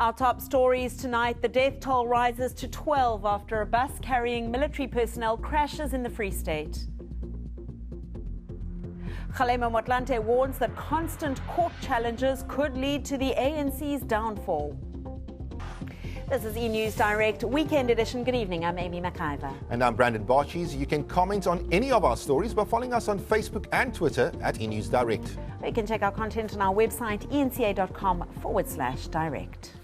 Our top stories tonight: the death toll rises to 12 after a bus carrying military personnel crashes in the Free State. Kgalema Motlanthe warns that constant court challenges could lead to the ANC's downfall. This is eNews Direct Weekend Edition. Good evening, I'm Amy McIver. And I'm Brandon Barchies. You can comment on any of our stories by following us on Facebook and Twitter at eNews Direct. You can check our content on our website, eNCA.com/direct.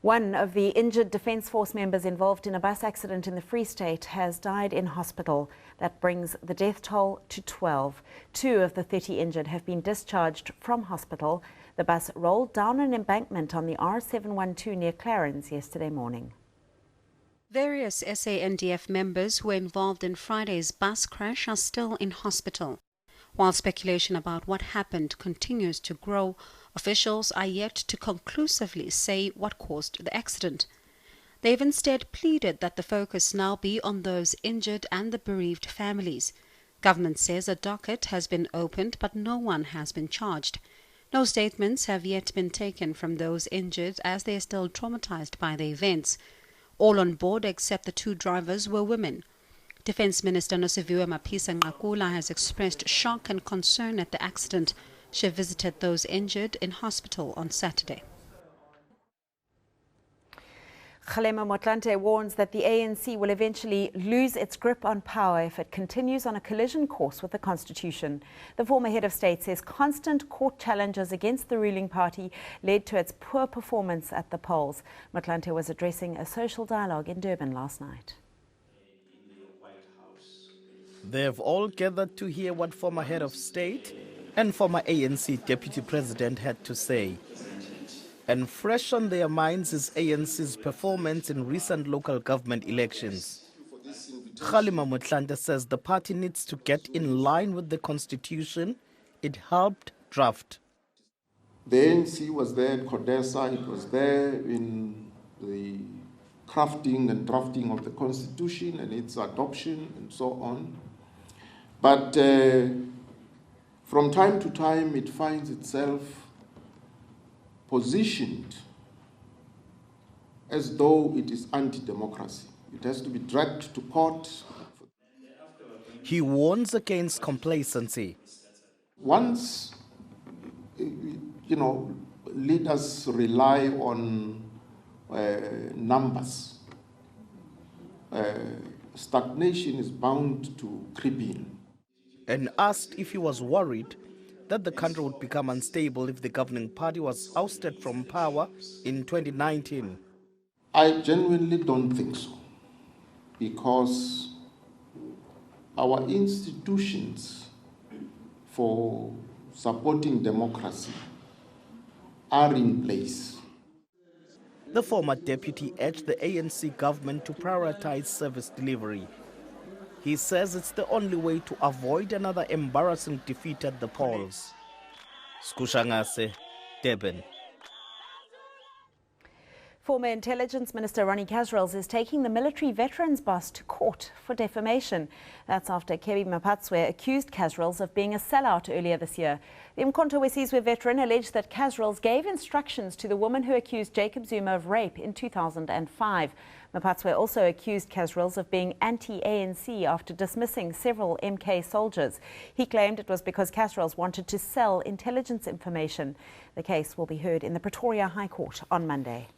One of the injured Defence Force members involved in a bus accident in the Free State has died in hospital. That brings the death toll to 12. 2 of the 30 injured have been discharged from hospital. The bus rolled down an embankment on the R712 near Clarence yesterday morning. Various SANDF members who were involved in Friday's bus crash are still in hospital. While speculation about what happened continues to grow, officials are yet to conclusively say what caused the accident. They've instead pleaded that the focus now be on those injured and the bereaved families. Government says a docket has been opened, but no one has been charged. No statements have yet been taken from those injured, as they are still traumatized by the events. All on board except the 2 drivers were women. Defence Minister Nosiviwe Mapisa-Nqakula has expressed shock and concern at the accident. She visited those injured in hospital on Saturday. Kgalema Motlanthe warns that the ANC will eventually lose its grip on power if it continues on a collision course with the Constitution. The former head of state says constant court challenges against the ruling party led to its poor performance at the polls. Motlanthe was addressing a social dialogue in Durban last night. They've all gathered to hear what former head of state and former ANC deputy president had to say. And fresh on their minds is ANC's performance in recent local government elections. Kgalema Motlanthe says the party needs to get in line with the constitution it helped draft. The ANC was there at CODESA, it was there in the crafting and drafting of the constitution and its adoption and so on. But from time to time it finds itself positioned as though it is anti-democracy. It has to be dragged to court. He warns against complacency. Once, leaders rely on numbers, stagnation is bound to creep in. And asked if he was worried that the country would become unstable if the governing party was ousted from power in 2019. I genuinely don't think so, because our institutions for supporting democracy are in place. The former deputy urged the ANC government to prioritize service delivery. He says it's the only way to avoid another embarrassing defeat at the polls. Skushangase, Durban. Former Intelligence Minister Ronnie Kasrils is taking the military veterans boss to court for defamation. That's after Kgalema Motlanthe accused Kasrils of being a sellout earlier this year. The Umkhonto we Sizwe veteran alleged that Kasrils gave instructions to the woman who accused Jacob Zuma of rape in 2005. Motlanthe also accused Kasrils of being anti-ANC after dismissing several MK soldiers. He claimed it was because Kasrils wanted to sell intelligence information. The case will be heard in the Pretoria High Court on Monday.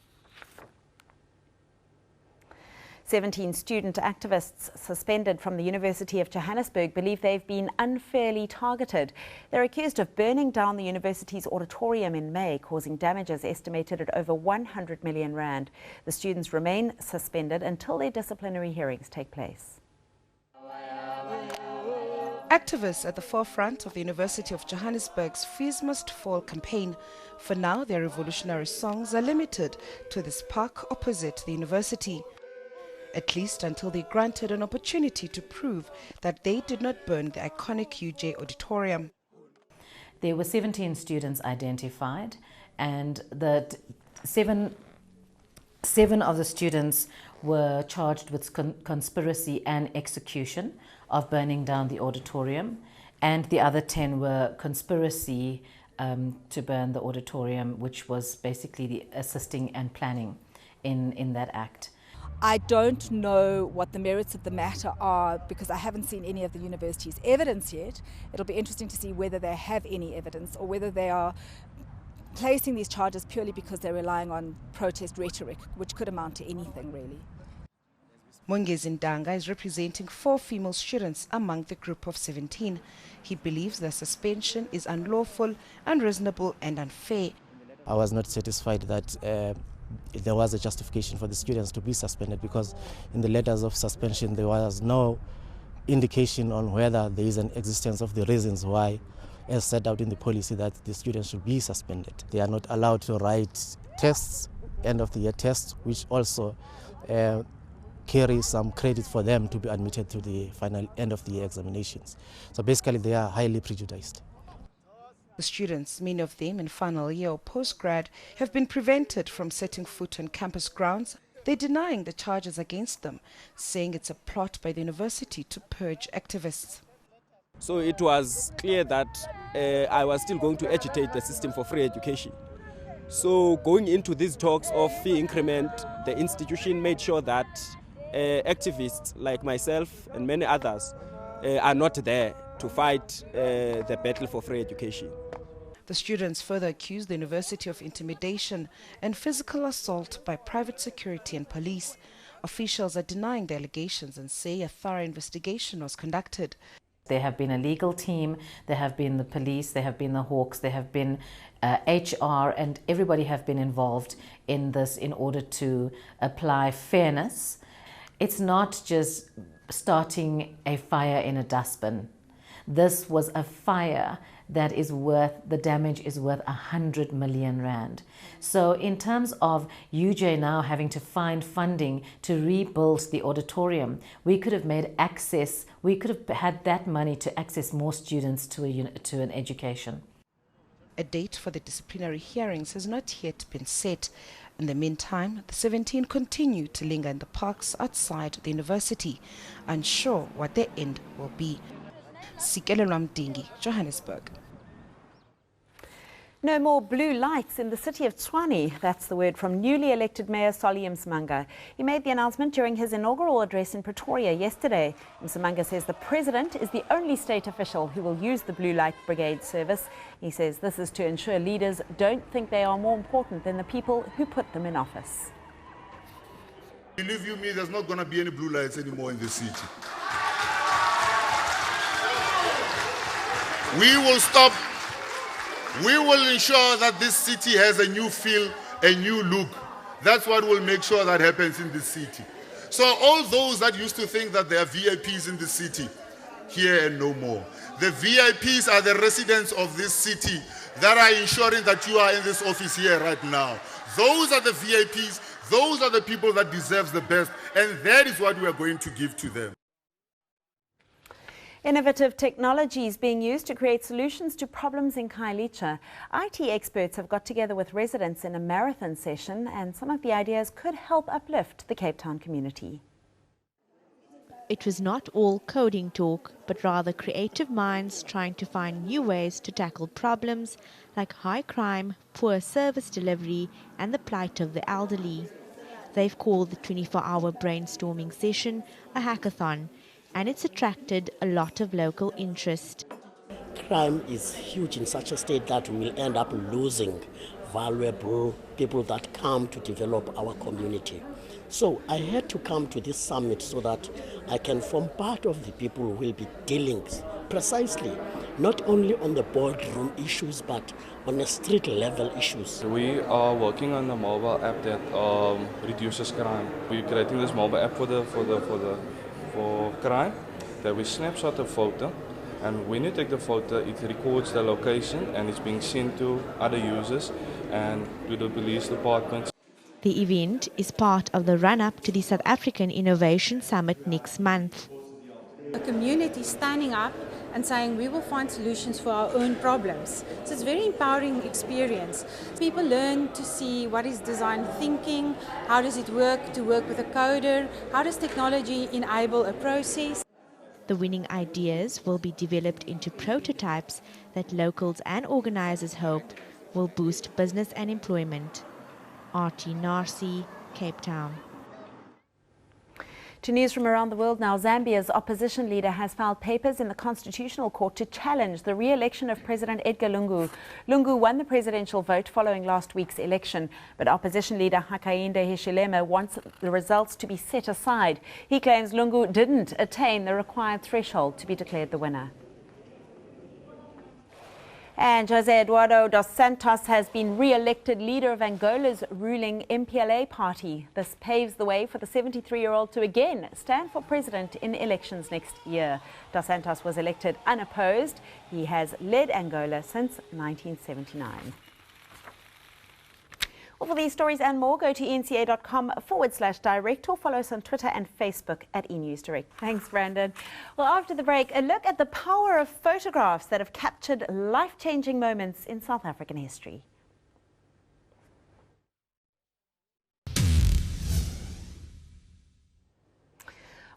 17 student activists suspended from the University of Johannesburg believe they've been unfairly targeted. They're accused of burning down the university's auditorium in May, causing damages estimated at over 100 million rand. The students remain suspended until their disciplinary hearings take place. Activists at the forefront of the University of Johannesburg's Fees Must Fall campaign. For now, their revolutionary songs are limited to this park opposite the university, at least until they granted an opportunity to prove that they did not burn the iconic UJ auditorium. There were 17 students identified, and the seven of the students were charged with conspiracy and execution of burning down the auditorium, and the other 10 were conspiracy to burn the auditorium, which was basically the assisting and planning in that act. I don't know what the merits of the matter are because I haven't seen any of the university's evidence yet. It'll be interesting to see whether they have any evidence or whether they are placing these charges purely because they're relying on protest rhetoric, which could amount to anything really. Mongezi Ndanga is representing 4 female students among the group of 17. He believes the suspension is unlawful, unreasonable and unfair. I was not satisfied that there was a justification for the students to be suspended because in the letters of suspension there was no indication on whether there is an existence of the reasons why, as set out in the policy, that the students should be suspended. They are not allowed to write tests, end of the year tests, which also carry some credit for them to be admitted to the final end of the year examinations. So basically they are highly prejudiced. The students, many of them in final year or postgrad, have been prevented from setting foot on campus grounds. They're denying the charges against them, saying it's a plot by the university to purge activists. So it was clear that I was still going to agitate the system for free education. So going into these talks of fee increment, the institution made sure that activists like myself and many others are not there to fight the battle for free education. The students further accused the university of intimidation and physical assault by private security and police. Officials are denying the allegations and say a thorough investigation was conducted. There have been a legal team, there have been the police, there have been the Hawks, there have been HR, and everybody have been involved in this in order to apply fairness. It's not just starting a fire in a dustbin. This was a fire that is worth, the damage is worth 100 million rand. So in terms of UJ now having to find funding to rebuild the auditorium, we could have made access, we could have had that money to access more students to an education. A date for the disciplinary hearings has not yet been set. In the meantime, the 17 continue to linger in the parks outside the university, unsure what their end will be. Kgalema Motlanthe, Johannesburg. No more blue lights in the city of Tshwane. That's the word from newly elected Mayor Solly Msimanga. He made the announcement during his inaugural address in Pretoria yesterday. Msimanga says the president is the only state official who will use the blue light brigade service. He says this is to ensure leaders don't think they are more important than the people who put them in office. Believe you me, there's not going to be any blue lights anymore in the city. We will stop. We will ensure that this city has a new feel, a new look. That's what will make sure that happens in this city. So all those that used to think that there are VIPs in the city, here and no more. The VIPs are the residents of this city that are ensuring that you are in this office here right now. Those are the VIPs, those are the people that deserve the best, and that is what we are going to give to them. Innovative technology is being used to create solutions to problems in Khayelitsha. IT experts have got together with residents in a marathon session, and some of the ideas could help uplift the Cape Town community. It was not all coding talk, but rather creative minds trying to find new ways to tackle problems like high crime, poor service delivery, and the plight of the elderly. They've called the 24-hour brainstorming session a hackathon, and it's attracted a lot of local interest. Crime is huge in such a state that we will end up losing valuable people that come to develop our community. So I had to come to this summit so that I can form part of the people who will be dealing precisely, not only on the boardroom issues, but on a street level issues. We are working on a mobile app that reduces crime. We're creating this mobile app for crime, that we snapshot a photo, and when you take the photo, it records the location and it's being sent to other users and to the police departments. The event is part of the run-up to the South African Innovation Summit next month. A community standing up and saying we will find solutions for our own problems. So it's a very empowering experience. People learn to see what is design thinking, how does it work to work with a coder, how does technology enable a process. The winning ideas will be developed into prototypes that locals and organisers hope will boost business and employment. RT Narsi, Cape Town. To news from around the world now, Zambia's opposition leader has filed papers in the Constitutional Court to challenge the re-election of President Edgar Lungu. Lungu won the presidential vote following last week's election, but opposition leader Hakainde Hichilema wants the results to be set aside. He claims Lungu didn't attain the required threshold to be declared the winner. And José Eduardo dos Santos has been re-elected leader of Angola's ruling MPLA party. This paves the way for the 73-year-old to again stand for president in the elections next year. Dos Santos was elected unopposed. He has led Angola since 1979. Well, for these stories and more, go to eNCA.com/direct or follow us on Twitter and Facebook at eNews Direct. Thanks, Brandon. Well, after the break, a look at the power of photographs that have captured life-changing moments in South African history.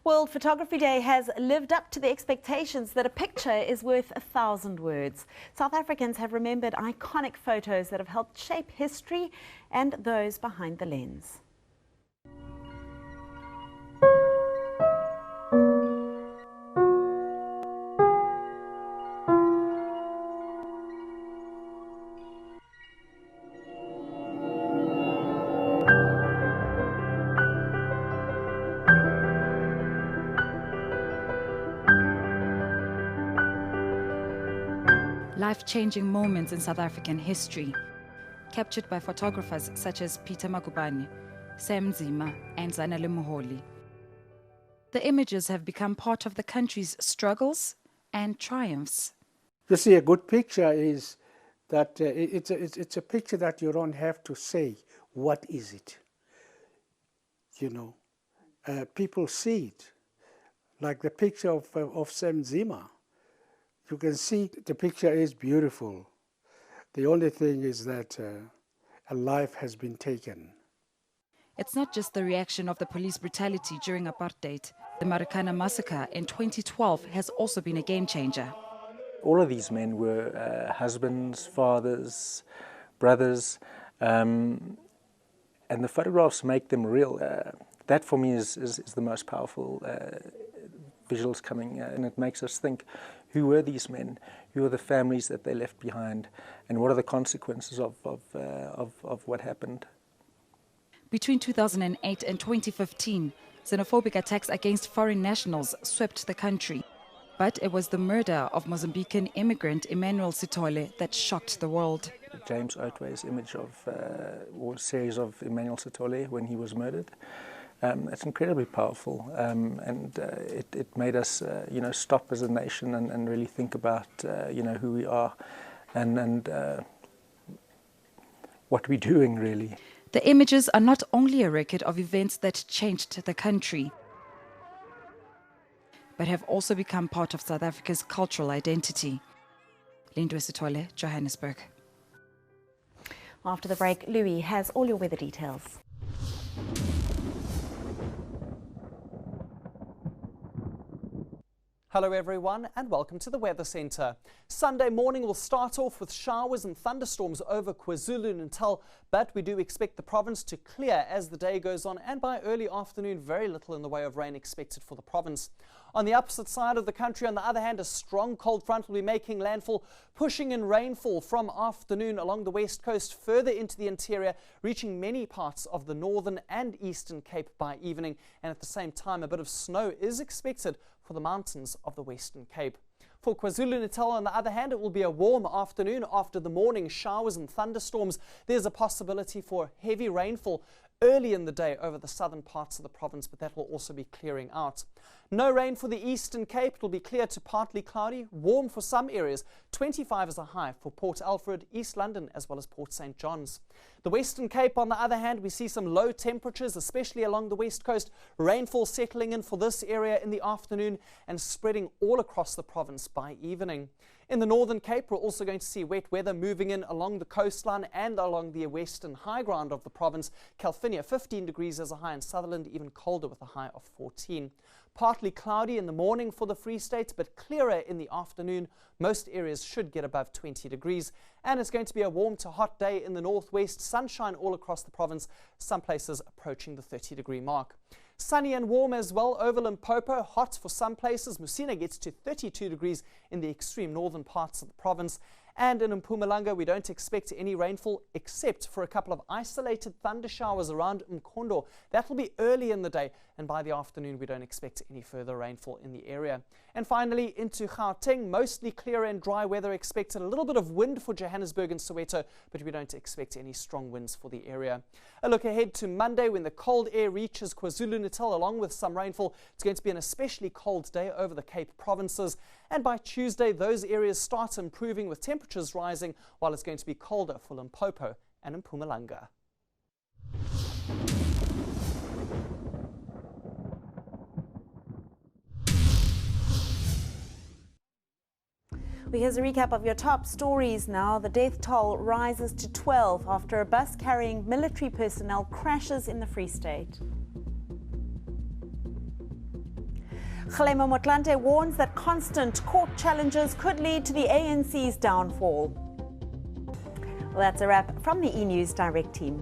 World Photography Day has lived up to the expectations that a picture is worth 1,000 words. South Africans have remembered iconic photos that have helped shape history and those behind the lens. Life-changing moments in South African history, captured by photographers such as Peter Magubane, Sam Nzima and Zanele Moholi. The images have become part of the country's struggles and triumphs. You see, a good picture is that it's a picture that you don't have to say, what is it? You know, people see it. Like the picture of Sam Nzima. You can see the picture is beautiful. The only thing is that a life has been taken. It's not just the reaction of the police brutality during apartheid. The Marikana massacre in 2012 has also been a game changer. All of these men were husbands, fathers, brothers, and the photographs make them real. That for me is the most powerful visuals coming, and it makes us think, who were these men? Who are the families that they left behind? And what are the consequences of what happened? Between 2008 and 2015, xenophobic attacks against foreign nationals swept the country. But it was the murder of Mozambican immigrant Emmanuel Sithole that shocked the world. James Otway's image of, or series of Emmanuel Sithole when he was murdered, it's incredibly powerful, and it made us, stop as a nation and really think about, who we are and what we're doing, really. The images are not only a record of events that changed the country, but have also become part of South Africa's cultural identity. Lindwe Sithole, Johannesburg. After the break, Louis has all your weather details. Hello everyone and welcome to the Weather Centre. Sunday morning will start off with showers and thunderstorms over KwaZulu-Natal, but we do expect the province to clear as the day goes on, and by early afternoon very little in the way of rain expected for the province. On the opposite side of the country, on the other hand, a strong cold front will be making landfall, pushing in rainfall from afternoon along the west coast further into the interior, reaching many parts of the northern and eastern Cape by evening, and at the same time a bit of snow is expected for the mountains of the Western Cape. For KwaZulu-Natal, on the other hand, it will be a warm afternoon after the morning showers and thunderstorms. There's a possibility for heavy rainfall early in the day over the southern parts of the province, but that will also be clearing out. No rain for the Eastern Cape. It will be clear to partly cloudy, warm for some areas. 25 is a high for Port Alfred, East London, as well as Port St. John's. The Western Cape, on the other hand, we see some low temperatures, especially along the west coast. Rainfall settling in for this area in the afternoon and spreading all across the province by evening. In the Northern Cape, we're also going to see wet weather moving in along the coastline and along the western high ground of the province. Calvinia, 15 degrees as a high, and Sutherland even colder with a high of 14. Partly cloudy in the morning for the Free State, but clearer in the afternoon. Most areas should get above 20 degrees. And it's going to be a warm to hot day in the northwest. Sunshine all across the province, some places approaching the 30-degree mark. Sunny and warm as well over Limpopo, hot for some places. Musina gets to 32 degrees in the extreme northern parts of the province. And in Mpumalanga, we don't expect any rainfall except for a couple of isolated thunder showers around Mkhondo. That will be early in the day, and by the afternoon, we don't expect any further rainfall in the area. And finally, into Gauteng, mostly clear and dry weather expected. A little bit of wind for Johannesburg and Soweto, but we don't expect any strong winds for the area. A look ahead to Monday when the cold air reaches KwaZulu-Natal along with some rainfall. It's going to be an especially cold day over the Cape provinces. And by Tuesday, those areas start improving with temperatures rising, while it's going to be colder for Limpopo and Mpumalanga. Well, here's a recap of your top stories now. The death toll rises to 12 after a bus carrying military personnel crashes in the Free State. Kgalema Motlanthe warns that constant court challenges could lead to the ANC's downfall. Well, that's a wrap from the eNews Direct team.